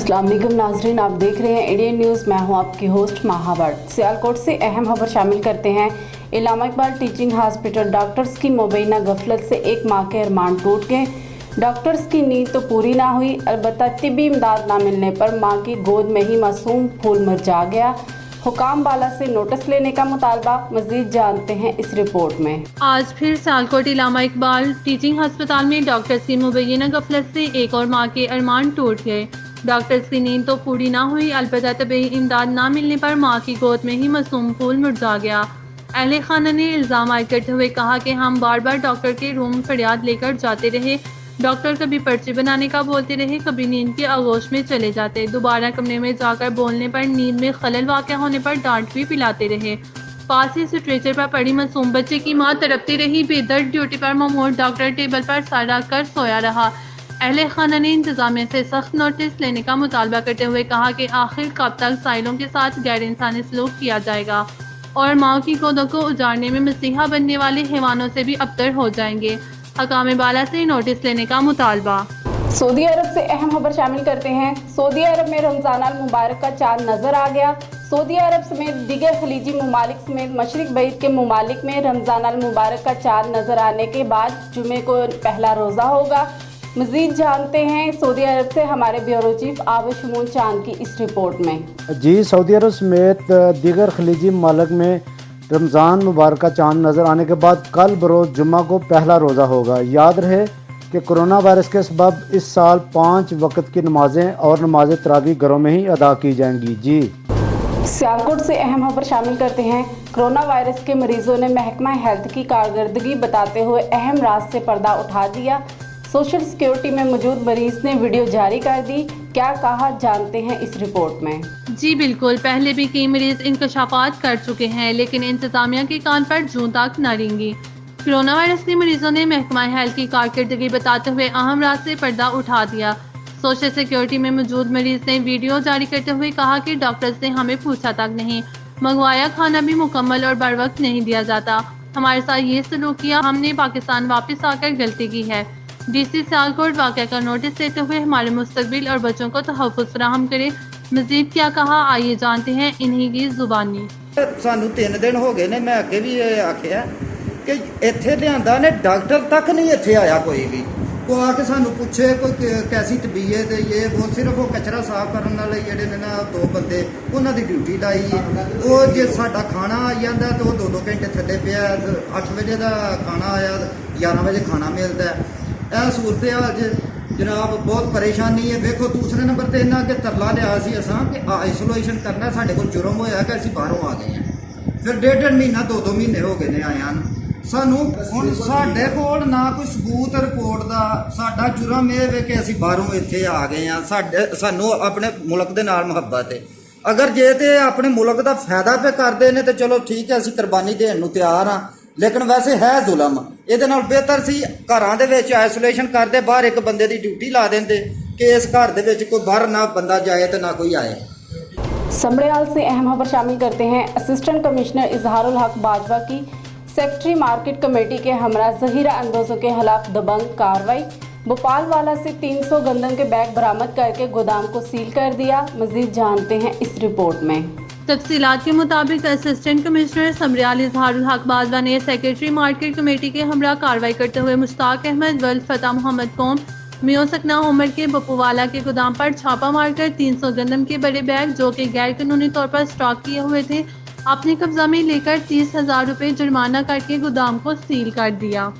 अस्सलाम वालेकुम नाज़रीन, आप देख रहे हैं इंडियन न्यूज़। मैं हूं आपकी होस्ट महावर्त। सियालकोट से अहम खबर शामिल करते हैं। इलामा इकबाल टीचिंग हॉस्पिटल डॉक्टर्स की मुबैना गफलत से एक माह के अरमान टूट गए। डॉक्टर्स की नींद तो पूरी ना हुई, अलबत्ता तिब्बी इमदाद ना मिलने पर मां की गोद में ही मासूम फूल मुरझा गया। हुकाम बाला से नोटिस लेने का मुतालबा। मज़ीद जानते हैं इस रिपोर्ट में। आज फिर सियालकोट इलामा इकबाल टीचिंग अस्पताल में डॉक्टर्स की मुबैना गफलत से एक और मां के अरमान टूट गए। डॉक्टर्स की नींद तो पूरी ना हुई, अलबत्ता तबी इमदाद ना मिलने पर मां की गोद में ही मासूम फूल मुरझा गया। अहले खाना ने इल्ज़ाम आयद करते हुए कहा कि हम बार बार डॉक्टर के रूम फरियाद लेकर जाते रहे। डॉक्टर कभी पर्ची बनाने का बोलते रहे, कभी नींद के आगोश में चले जाते। दोबारा कमरे में जाकर बोलने पर नींद में खलल वाक़या होने पर डांट भी पिलाते रहे। पास ही स्ट्रेचर पर पड़ी मासूम बच्चे की मां तड़पती रही। बेदर्द ड्यूटी पर ममूर डॉक्टर टेबल पर सर रख कर सोया रहा। अहले खाना ने इंतजामिया से सख्त नोटिस लेने का मुतालबा करते हुए कहा कि आखिर कब तक साइलों के साथ गैर इंसानी सलूक किया जाएगा और माओ की गोदों को उजाड़ने में मसीहा बनने वाले हैवानों से भी अबतर हो जाएंगे। हकाम बाला से नोटिस लेने का मुतालबा। सऊदी अरब से अहम खबर शामिल करते हैं। सऊदी अरब में रमजान अल मुबारक का चांद नजर आ गया। सऊदी अरब समेत दीगर खलीजी ममालिक समेत मशरिक बईत के ममालिक में रमजान अल मुबारक का चांद नजर आने के बाद जुमे को पहला रोज़ा होगा। मज़ीद जानते हैं सऊदी अरब से हमारे ब्यूरो चीफ आबशमून चांद की इस रिपोर्ट में। जी, सऊदी अरब समेत दीगर खलीजी ममालिक में रमज़ान मुबारक का चांद नज़र आने के बाद कल बरोज़ जुम्मा को पहला रोज़ा होगा। याद रहे कि कोरोना वायरस के सबब इस साल 5 वक्त की नमाजें और नमाज तरावी घरों में ही अदा की जाएंगी। जी, सियालकोट से अहम खबर शामिल करते हैं। कोरोना वायरस के मरीजों ने महकमा हेल्थ की कारकर्दगी बताते हुए अहम राज से पर्दा उठा दिया। सोशल सिक्योरिटी में मौजूद मरीज ने वीडियो जारी कर दी। क्या कहा जानते हैं इस रिपोर्ट में। जी बिल्कुल, पहले भी कई मरीज इंकशाफात कर चुके हैं, लेकिन इंतजामिया के कान पर जूं तक न रेंगी। कोरोना वायरस के मरीजों ने महकमा हेल्थ की कारकर्दगी बताते हुए अहम राज से पर्दा उठा दिया। सोशल सिक्योरिटी में मौजूद मरीज ने वीडियो जारी करते हुए कहा कि डॉक्टर्स ने हमें पूछा तक नहीं, मंगवाया खाना भी मुकम्मल और बर वक्त नहीं दिया जाता। हमारे साथ ये सलूक किया, हमने पाकिस्तान वापस आकर गलती की है। DC सियालकोट वाक़या का नोटिस लेते हुए हमारे मुस्तकबिल और बच्चों को तहफ़्फ़ुज़ फराहम करे। मज़ीद क्या कहा, आइए जानते हैं इन्हीं की ज़ुबानी। सानू 3 दिन हो गए ने, मैं अगे भी आखिया कि इत्थे लिआंदा ने डॉक्टर तक नहीं इत्थे आया कोई भी। वो आके सानू पूछे कोई कैसी तबीयत ये वो, सिर्फ वो कचरा साफ करने वाले जेडे ने ना 2 बंदे उन्हां दी ड्यूटी लाई। वो जे साडा खाना आ जांदा तो 2-2 घंटे थल्ले पिया। 8 बजे का खाना आया, 11 बजे खाना मिलता है। यह सूरत हाल जनाब बहुत परेशानी है। देखो दूसरे नंबर पर इन्ना के तरला लिया असा कि आइसोलेशन करना, साढ़े को जुर्म होया कि असीं बाहरों आ गए हैं। फिर 1.5 महीना 2-2 महीने हो गए ने आया सानू। हुण साडे कोल ना कोई सबूत रिपोर्ट का। साडा जुर्म यह है कि असीं बाहरों इत्थे आ गए हैं। सानू अपने मुल्क दे नाल मुहब्बत है। अगर जे ते अपने मुल्क का फायदा पे करते हैं तो चलो ठीक है, असीं कुर्बानी देण नूं तैयार हाँ, लेकिन वैसे है जुलम। ये बेहतर सी घरां दे विच आइसोलेशन करते, बाहर एक बंदे की ड्यूटी ला देंदे कि इस घर दे विच कोई बाहर ना बंदा जाए तो ना कोई आए। समड़ियाल से अहम खबर शामिल करते हैं। असिस्टेंट कमिश्नर इजहारुल हक बाजवा की सेक्रेटरी मार्केट कमेटी के हमरा जहीरा अंदोजों के खिलाफ दबंग कार्रवाई। भोपाल वाला से 300 गंदम के बैग बरामद करके गोदाम को सील कर दिया। मजीद जानते हैं इस रिपोर्ट में। तफसीलात के मुताबिक असिस्टेंट कमिश्नर समड़ियाल इजहारुल हक बाजवा ने सेक्रेटरी मार्केट कमेटी के हमरा कार्रवाई करते हुए मुश्ताक अहमद वल्द फतेह मोहम्मद कौम मियो सकना उमर के बप्पूवाला के गोदाम पर छापा मारकर 300 गंदम के बड़े बैग जो कि गैर कानूनी तौर पर स्टॉक किए हुए थे अपने कब्जा में लेकर 30,000 रुपये जुर्माना करके गोदाम को सील कर दिया।